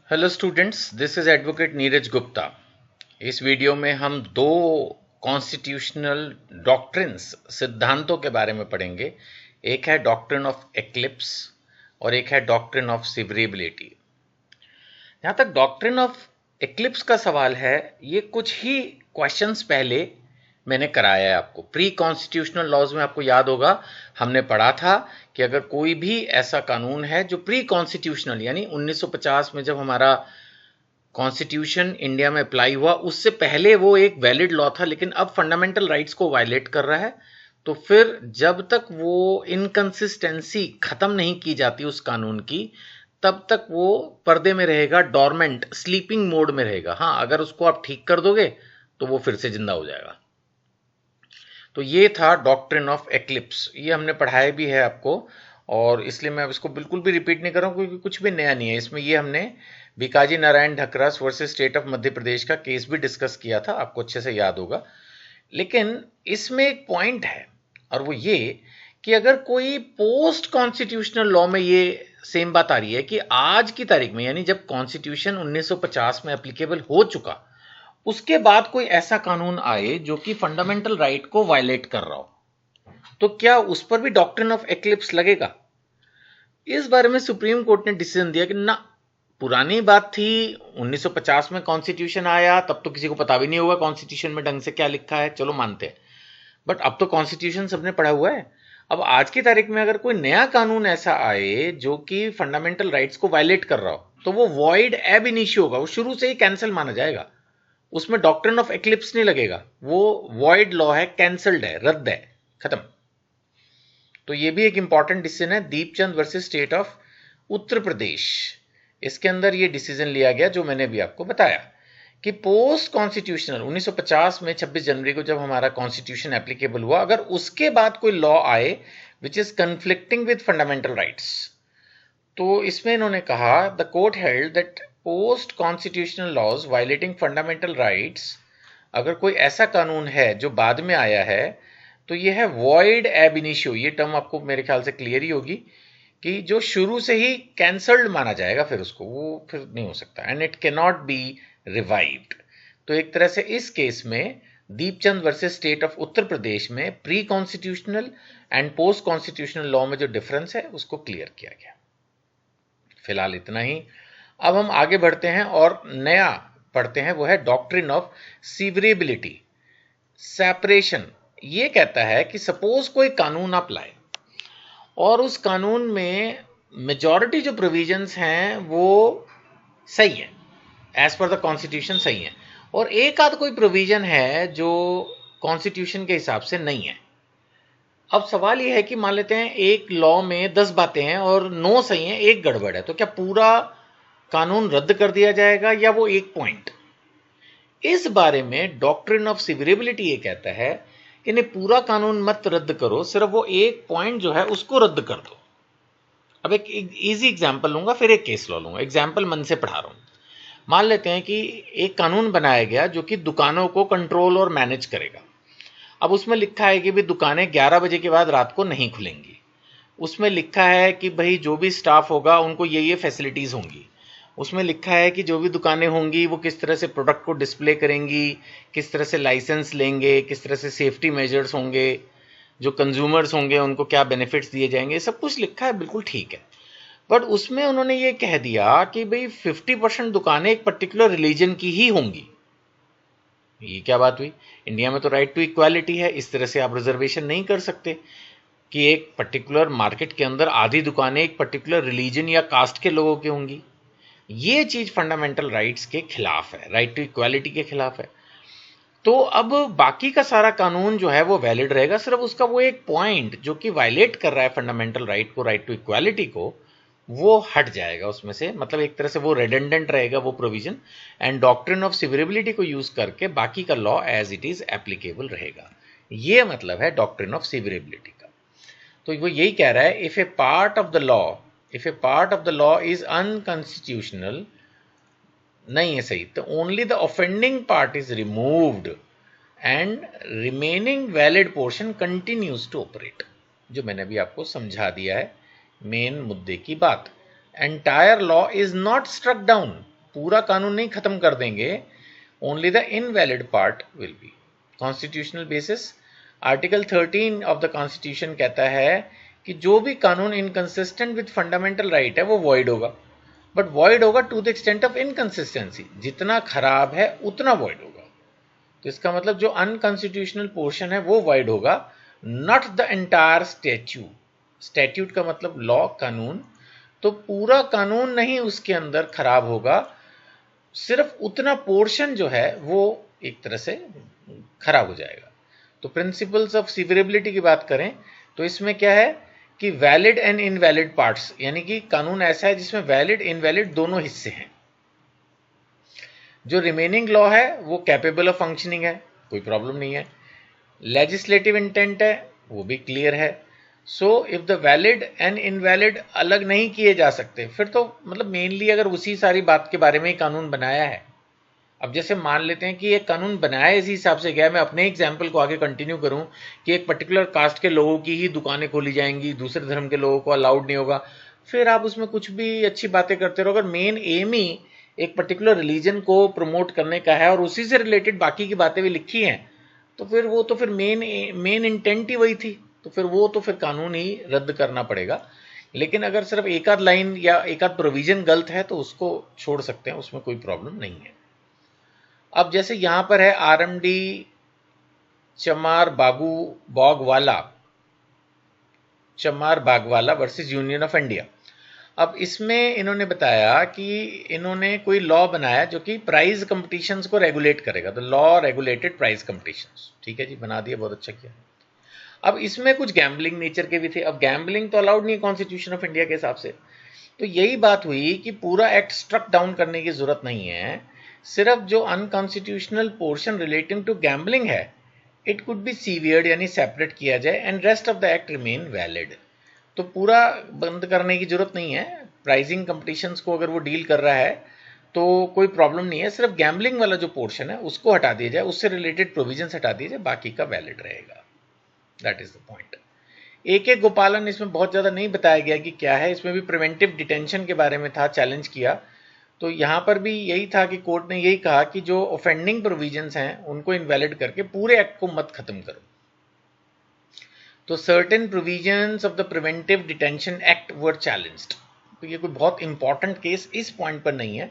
Hello students, this is advocate Neeraj Gupta. इस video में हम दो कॉन्स्टिट्यूशनल डॉक्ट्रिन्स सिद्धांतों के बारे में पढ़ेंगे। एक है डॉक्ट्रिन ऑफ एक्लिप्स और एक है डॉक्ट्रिन ऑफ सिवरेबिलिटी। जहाँ तक डॉक्ट्रिन ऑफ एक्लिप्स का सवाल है, ये कुछ ही क्वेश्चंस पहले मैंने कराया है आपको। प्री कॉन्स्टिट्यूशनल लॉज में आपको याद होगा हमने पढ़ा था कि अगर कोई भी ऐसा कानून है जो प्री कॉन्स्टिट्यूशनल यानी 1950 में जब हमारा कॉन्स्टिट्यूशन इंडिया में अप्लाई हुआ, उससे पहले वो एक वैलिड लॉ था, लेकिन अब फंडामेंटल राइट्स को वायलेट कर रहा है, तो फिर जब तक वो इनकंसिस्टेंसी खत्म नहीं की जाती उस कानून की, तब तक वो पर्दे में रहेगा, डॉर्मेंट स्लीपिंग मोड में रहेगा। हाँ, अगर उसको आप ठीक कर दोगे तो वो फिर से जिंदा हो जाएगा। तो ये था डॉक्ट्रिन ऑफ एक्लिप्स, ये हमने पढ़ाया भी है आपको, और इसलिए मैं इसको बिल्कुल भी रिपीट नहीं कर रहा हूँ क्योंकि कुछ भी नया नहीं है इसमें। ये हमने Bhikaji Narayan Dhakras versus state of Madhya Pradesh का केस भी डिस्कस किया था, आपको अच्छे से याद होगा। लेकिन इसमें एक पॉइंट है, और वो ये कि अगर कोई पोस्ट कॉन्स्टिट्यूशनल लॉ में ये सेम बात आ रही है कि आज की तारीख में, यानी जब कॉन्स्टिट्यूशन 1950 में एप्लीकेबल हो चुका, उसके बाद कोई ऐसा कानून आए जो कि फंडामेंटल राइट को वायलेट कर रहा हो, तो क्या उस पर भी डॉक्ट्रिन ऑफ एक्लिप्स लगेगा? इस बारे में सुप्रीम कोर्ट ने डिसीजन दिया कि ना, पुरानी बात थी, 1950 में कॉन्स्टिट्यूशन आया, तब तो किसी को पता भी नहीं होगा कॉन्स्टिट्यूशन में ढंग से क्या लिखा है, चलो मानते हैं। बट अब तो कॉन्स्टिट्यूशन सबने पढ़ा हुआ है। अब आज की तारीख में अगर कोई नया कानून ऐसा आए जो कि फंडामेंटल राइट्स को वायलेट कर रहा हो, तो वो वॉइड एब इनिशियो होगा, वो शुरू से ही कैंसिल माना जाएगा। उसमें डॉक्ट्रिन ऑफ एक्लिप्स नहीं लगेगा, वो वॉइड लॉ है, कैंसल्ड है, रद्द है, खत्म। तो ये भी एक इंपॉर्टेंट डिसीजन है, Deepchand versus state of Uttar Pradesh. इसके अंदर ये डिसीजन लिया गया जो मैंने भी आपको बताया कि पोस्ट कॉन्स्टिट्यूशनल 1950 में 26 जनवरी को जब हमारा कॉन्स्टिट्यूशन एप्लीकेबल हुआ, अगर उसके बाद कोई लॉ आए which is conflicting with fundamental rights, तो इसमें इन्होंने कहा the court held that post constitutional laws violating fundamental rights, अगर कोई ऐसा कानून है जो बाद में आया है, तो ये है वॉइड एब इनिशियो। ये टर्म आपको मेरे ख्याल से क्लियर ही होगी कि जो शुरू से ही कैंसल्ड माना जाएगा, फिर उसको वो फिर नहीं हो सकता, and it can not be revived. तो एक तरह से इस केस में Deepchand versus state of Uttar Pradesh में pre constitutional and post constitutional law में जो डिफरेंस है उसको क्लियर किया गया। फिलहाल इतना ही। अब हम आगे बढ़ते हैं और नया पढ़ते हैं, वो है डॉक्ट्रिन ऑफ सीवरेबिलिटी, सेपरेशन। ये कहता है कि सपोज कोई कानून आप लाए और उस कानून में मेजॉरिटी जो प्रोविजंस हैं वो सही है, एज पर द कॉन्स्टिट्यूशन सही है, और एक आध कोई प्रोविजन है जो कॉन्स्टिट्यूशन के हिसाब से नहीं है। अब सवाल ये है कि मान लेते हैं एक लॉ में 10 बातें हैं और 9 सही हैं, एक गड़बड़ है, तो क्या पूरा कानून रद्द कर दिया जाएगा या वो एक पॉइंट? इस बारे में डॉक्ट्रिन ऑफ सिवरेबिलिटी ये कहता है कि नहीं, पूरा कानून मत रद्द करो, सिर्फ वो एक पॉइंट जो है उसको रद्द कर दो। अब एक इजी एग्जांपल लूंगा, फिर एक केस लॉ लूंगा, एग्जांपल मन से पढ़ा रहा हूं। मान लेते हैं कि एक कानून बनाया गया जो कि दुकानों को कंट्रोल और मैनेज करेगा। अब उसमें लिखा है कि भाई दुकानें 11 बजे के बाद रात को नहीं खुलेंगी। उसमें लिखा है कि भाई जो भी स्टाफ होगा उनको ये फैसिलिटीज़ होंगी। उसमें लिखा है कि जो भी दुकानें होंगी वो किस तरह से प्रोडक्ट को डिस्प्ले करेंगी, किस तरह से लाइसेंस लेंगे, किस तरह से सेफ्टी मेजर्स होंगे, जो कंज्यूमर्स होंगे उनको क्या बेनिफिट्स दिए जाएंगे, सब कुछ लिखा है, बिल्कुल ठीक है। बट उसमें उन्होंने ये कह दिया कि भाई 50% दुकानें एक पर्टिकुलर रिलीजन की ही होंगी। ये क्या बात हुई? इंडिया में तो राइट टू इक्वालिटी है, इस तरह से आप रिजर्वेशन नहीं कर सकते कि एक पर्टिकुलर मार्केट के अंदर आधी दुकानें एक पर्टिकुलर रिलीजन या कास्ट के लोगों की होंगी। ये चीज फंडामेंटल राइट्स के खिलाफ है, राइट टू इक्वालिटी के खिलाफ है। तो अब बाकी का सारा कानून जो है वो वैलिड रहेगा, सिर्फ उसका वो एक पॉइंट जो कि वायलेट कर रहा है फंडामेंटल राइट को, राइट टू इक्वालिटी को, वो हट जाएगा उसमें से। मतलब एक तरह से वो रिडंडेंट रहेगा वो provision, and doctrine of severability को यूज करके बाकी का law as it is applicable रहेगा। ये मतलब है डॉक्ट्रिन ऑफ सिवरेबिलिटी का। तो वो यही कह रहा है, if a part of the law is unconstitutional, नहीं है सही, तो only the offending part is removed and remaining valid portion continues to operate. जो मैंने भी आपको समझा दिया है मेन मुद्दे की बात। Entire law is not struck down, पूरा कानून नहीं खत्म कर देंगे, only the invalid part will be. Constitutional basis article 13 of the constitution कहता है कि जो भी कानून इनकंसिस्टेंट विद फंडामेंटल राइट है वो वॉइड होगा, बट वॉइड होगा to the extent of inconsistency, जितना खराब है उतना वॉइड होगा। तो इसका मतलब जो अनकॉन्स्टिट्यूशनल पोर्शन है वो वॉइड होगा, not the entire statute. Statute का मतलब लॉ, कानून, तो पूरा कानून नहीं उसके अंदर खराब होगा, सिर्फ उतना पोर्शन जो है वो एक तरह से खराब हो जाएगा। तो प्रिंसिपल्स ऑफ सीवरेबिलिटी की बात करें तो इसमें क्या है कि वैलिड एंड इनवैलिड पार्ट्स, यानी कि कानून ऐसा है जिसमें वैलिड इनवैलिड दोनों हिस्से हैं। जो रिमेनिंग लॉ है वो कैपेबल ऑफ फंक्शनिंग है, कोई प्रॉब्लम नहीं है। लेजिस्लेटिव इंटेंट है वो भी क्लियर है। So if the valid and invalid अलग नहीं किए जा सकते, फिर तो मतलब मेनली अगर उसी सारी बात के बारे में ही कानून बनाया है, अब जैसे मान लेते हैं कि ये कानून बनाया इसी हिसाब से गया, मैं अपने एग्जाम्पल को आगे कंटिन्यू करूं कि एक पर्टिकुलर कास्ट के लोगों की ही दुकानें खोली जाएंगी, दूसरे धर्म के लोगों को अलाउड नहीं होगा, फिर आप उसमें कुछ भी अच्छी बातें करते रहो। अगर मेन एम ही एक पर्टिकुलर रिलीजन को प्रमोट करने का है और उसी से रिलेटेड बाकी की बातें भी लिखी हैं, तो फिर वो तो फिर मेन इंटेंट ही वही थी, तो फिर वो तो फिर कानून ही रद्द करना पड़ेगा। लेकिन अगर सिर्फ एक आध लाइन या एक आध प्रोविजन गलत है तो उसको छोड़ सकते हैं, उसमें कोई प्रॉब्लम नहीं है। अब जैसे यहां पर है आरएमडी चमार बागवाला वर्सेस यूनियन ऑफ इंडिया। अब इसमें इन्होंने बताया कि इन्होंने कोई लॉ बनाया जो कि प्राइज कंपटीशंस को रेगुलेट करेगा, तो लॉ रेगुलेटेड प्राइज कंपटीशंस, ठीक है जी, बना दिया, बहुत अच्छा किया। अब इसमें कुछ गैम्बलिंग नेचर के भी थे। अब गैम्बलिंग तो अलाउड नहीं है कॉन्स्टिट्यूशन ऑफ इंडिया के हिसाब से, तो यही बात हुई कि पूरा एक्ट स्ट्रक डाउन करने की जरूरत नहीं है, सिर्फ जो unconstitutional portion relating to gambling है इट कुड बी सीवियर्ड, यानी सेपरेट किया जाए, and rest of the act remain valid. तो पूरा बंद करने की जरूरत नहीं है, प्राइजिंग कंपटीशंस को अगर वो डील कर रहा है तो कोई प्रॉब्लम नहीं है, सिर्फ गैम्बलिंग वाला जो पोर्शन है उसको हटा दिया जाए, उससे रिलेटेड प्रोविजंस हटा दिए जाए, बाकी का वैलिड रहेगा। That is the point. एक गोपालन इसमें बहुत ज़्यादा नहीं बताया गया कि क्या है, इसमें भी प्रिवेंटिव डिटेंशन के बारे में था, चैलेंज किया, तो यहाँ पर भी यही था कि कोर्ट ने यही कहा कि जो ऑफेंडिंग प्रोविजंस हैं उनको इनवैलिड करके पूरे एक्ट को मत खत्म करो। तो certain provisions of the preventive detention act were challenged. तो ये कोई बहुत इंपॉर्टेंट केस इस पॉइंट पर नहीं है,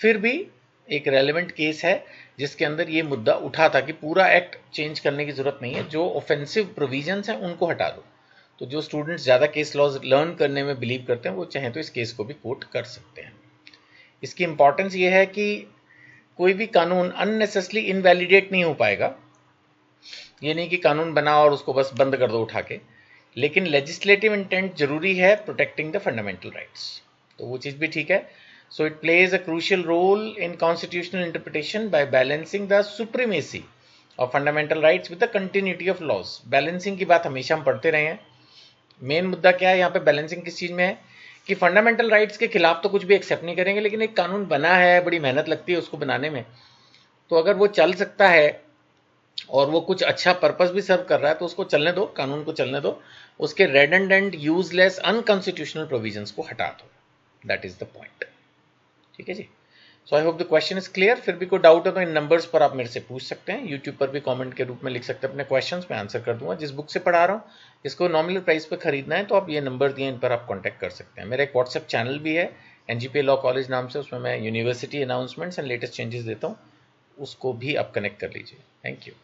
फिर भी एक रेलेवेंट केस है जिसके अंदर ये मुद्दा उठा था कि पूरा एक्ट चेंज करने की जरूरत नहीं है, जो ऑफेंसिव प्रोविजंस हैं उनको हटा दो। तो जो स्टूडेंट्स ज़्यादा केस लॉज लर्न करने में बिलीव करते हैं वो चाहें तो इस केस को भी कोट कर सकते हैं। इसकी इंपॉर्टेंस ये है कि कोई भी कानून अननेसेसरी इनवैलिडेट नहीं हो पाएगा, ये नहीं कि कानून बना और उसको बस बंद कर दो उठा के, लेकिन लेजिस्लेटिव इंटेंट जरूरी है प्रोटेक्टिंग द फंडामेंटल राइट्स, तो वो चीज़ भी ठीक है। So it plays a crucial role in constitutional interpretation by balancing the supremacy of fundamental rights with the continuity of laws. Balancing की बात हमेशा हम पढ़ते रहे हैं। मेन मुद्दा क्या है यहाँ पे, बैलेंसिंग किस चीज़ में है कि फंडामेंटल राइट्स के खिलाफ तो कुछ भी एक्सेप्ट नहीं करेंगे, लेकिन एक कानून बना है, बड़ी मेहनत लगती है उसको बनाने में, तो अगर वो चल सकता है और वो कुछ अच्छा पर्पस भी सर्व कर रहा है तो उसको चलने दो, कानून को चलने दो, उसके रेडंडेंट यूजलेस अनकॉन्स्टिट्यूशनल प्रोविजंस को हटा दो। दैट इज द पॉइंट, ठीक है जी। So I hope the question is clear. फिर भी कोई डाउट है तो इन नंबर्स पर आप मेरे से पूछ सकते हैं, यूट्यूब पर भी कमेंट के रूप में लिख सकते हैं अपने क्वेश्चंस, मैं आंसर कर दूंगा। जिस बुक से पढ़ा रहा हूँ इसको नॉमिनल प्राइस पे खरीदना है तो आप ये नंबर दिए, इन पर आप कॉन्टैक्ट कर सकते हैं। मेरा एक व्हाट्सएप चैनल भी है एनजीपी लॉ कॉलेज नाम से, उसमें मैं university announcements and latest changes देता हूँ, उसको भी आप कनेक्ट कर लीजिए। Thank you.